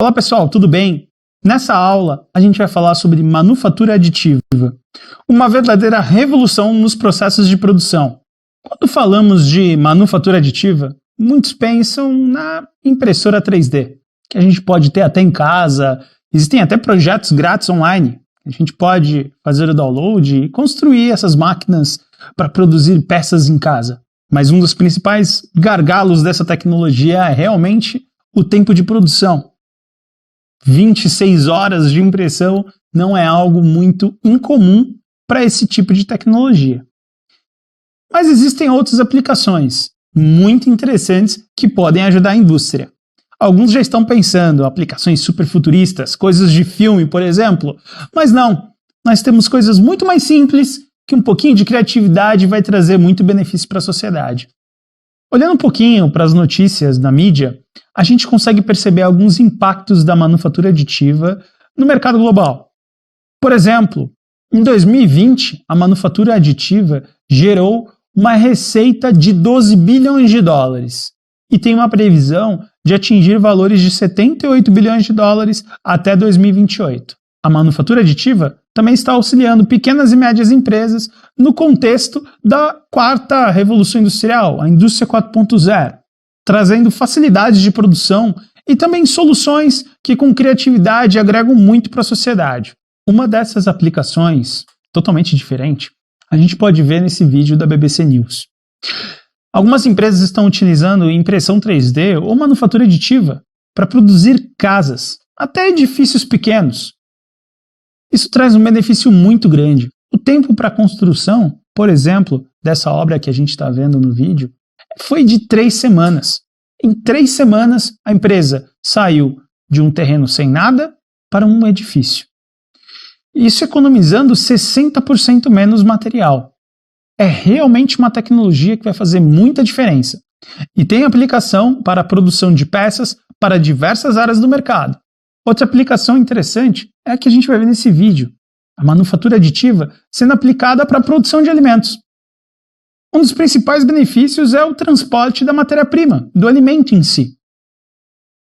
Olá pessoal, tudo bem? Nessa aula a gente vai falar sobre manufatura aditiva, uma verdadeira revolução nos processos de produção. Quando falamos de manufatura aditiva, muitos pensam na impressora 3D, que a gente pode ter até em casa, existem até projetos grátis online, a gente pode fazer o download e construir essas máquinas para produzir peças em casa. Mas um dos principais gargalos dessa tecnologia é realmente o tempo de produção. 26 horas de impressão não é algo muito incomum para esse tipo de tecnologia. Mas existem outras aplicações muito interessantes que podem ajudar a indústria. Alguns já estão pensando, aplicações superfuturistas, coisas de filme, por exemplo, mas não, nós temos coisas muito mais simples que um pouquinho de criatividade vai trazer muito benefício para a sociedade. Olhando um pouquinho para as notícias na mídia, a gente consegue perceber alguns impactos da manufatura aditiva no mercado global. Por exemplo, em 2020, a manufatura aditiva gerou uma receita de 12 bilhões de dólares e tem uma previsão de atingir valores de 78 bilhões de dólares até 2028. A manufatura aditiva também está auxiliando pequenas e médias empresas no contexto da quarta revolução industrial, a indústria 4.0, trazendo facilidades de produção e também soluções que com criatividade agregam muito para a sociedade. Uma dessas aplicações, totalmente diferente, a gente pode ver nesse vídeo da BBC News. Algumas empresas estão utilizando impressão 3D ou manufatura aditiva para produzir casas, até edifícios pequenos. Isso traz um benefício muito grande. O tempo para a construção, por exemplo, dessa obra que a gente está vendo no vídeo, foi de 3 semanas. Em 3 semanas, a empresa saiu de um terreno sem nada para um edifício. Isso economizando 60% menos material. É realmente uma tecnologia que vai fazer muita diferença. E tem aplicação para a produção de peças para diversas áreas do mercado. Outra aplicação interessante é a que a gente vai ver nesse vídeo, a manufatura aditiva sendo aplicada para a produção de alimentos. Um dos principais benefícios é o transporte da matéria-prima, do alimento em si.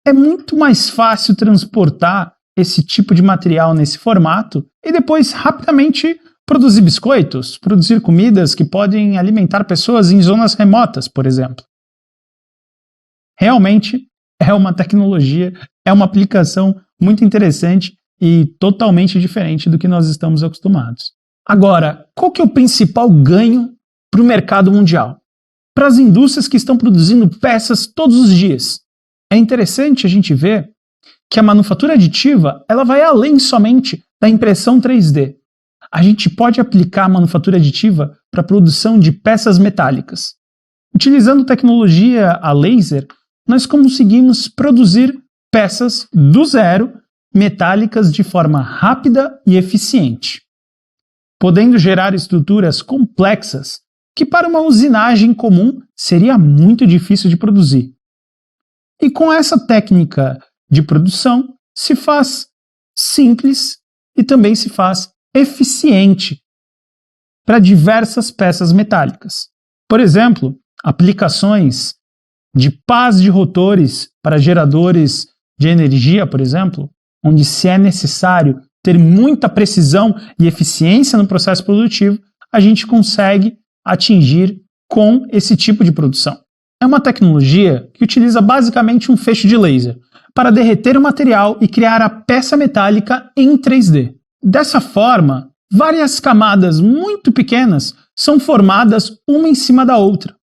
É muito mais fácil transportar esse tipo de material nesse formato e depois rapidamente produzir biscoitos, produzir comidas que podem alimentar pessoas em zonas remotas, por exemplo. Realmente é uma tecnologia, é uma aplicação muito interessante e totalmente diferente do que nós estamos acostumados. Agora, qual que é o principal ganho para o mercado mundial? Para as indústrias que estão produzindo peças todos os dias. É interessante a gente ver que a manufatura aditiva ela vai além somente da impressão 3D. A gente pode aplicar a manufatura aditiva para a produção de peças metálicas. Utilizando tecnologia a laser, nós conseguimos produzir peças do zero, metálicas de forma rápida e eficiente, podendo gerar estruturas complexas que para uma usinagem comum seria muito difícil de produzir. E com essa técnica de produção se faz simples e também se faz eficiente para diversas peças metálicas. Por exemplo, aplicações de pás de rotores para geradores de energia, por exemplo, onde se é necessário ter muita precisão e eficiência no processo produtivo, a gente consegue atingir com esse tipo de produção. É uma tecnologia que utiliza basicamente um feixe de laser para derreter o material e criar a peça metálica em 3D. Dessa forma, várias camadas muito pequenas são formadas uma em cima da outra.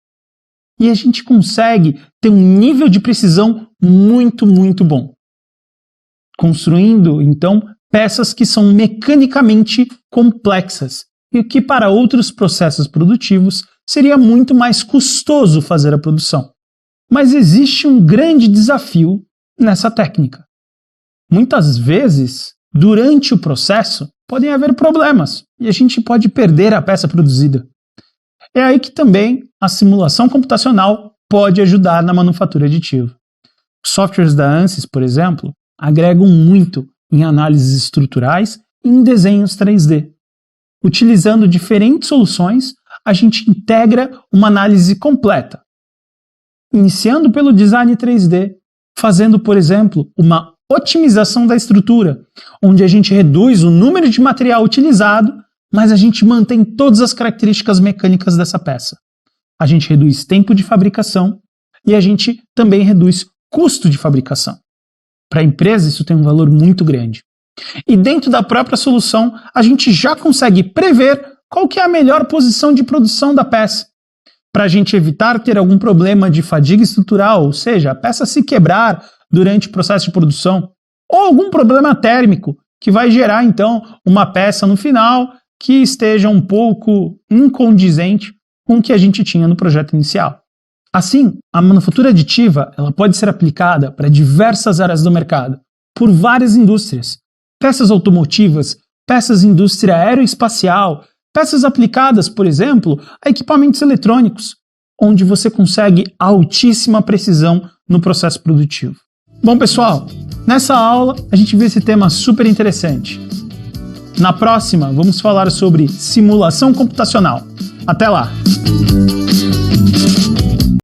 E a gente consegue ter um nível de precisão muito bom. Construindo, então, peças que são mecanicamente complexas e o que para outros processos produtivos seria muito mais custoso fazer a produção. Mas existe um grande desafio nessa técnica. Muitas vezes, durante o processo, podem haver problemas e a gente pode perder a peça produzida. É aí que também a simulação computacional pode ajudar na manufatura aditiva. Softwares da ANSYS, por exemplo, agregam muito em análises estruturais e em desenhos 3D. Utilizando diferentes soluções, a gente integra uma análise completa, iniciando pelo design 3D, fazendo, por exemplo, uma otimização da estrutura, onde a gente reduz o número de material utilizado, mas a gente mantém todas as características mecânicas dessa peça. A gente reduz tempo de fabricação e a gente também reduz custo de fabricação. Para a empresa, isso tem um valor muito grande. E dentro da própria solução, a gente já consegue prever qual que é a melhor posição de produção da peça, para a gente evitar ter algum problema de fadiga estrutural, ou seja, a peça se quebrar durante o processo de produção, ou algum problema térmico, que vai gerar, então, uma peça no final que esteja um pouco incondizente com o que a gente tinha no projeto inicial. Assim, a manufatura aditiva ela pode ser aplicada para diversas áreas do mercado, por várias indústrias. Peças automotivas, peças indústria aeroespacial, peças aplicadas, por exemplo, a equipamentos eletrônicos, onde você consegue altíssima precisão no processo produtivo. Bom, pessoal, nessa aula a gente viu esse tema super interessante. Na próxima, vamos falar sobre simulação computacional. Até lá!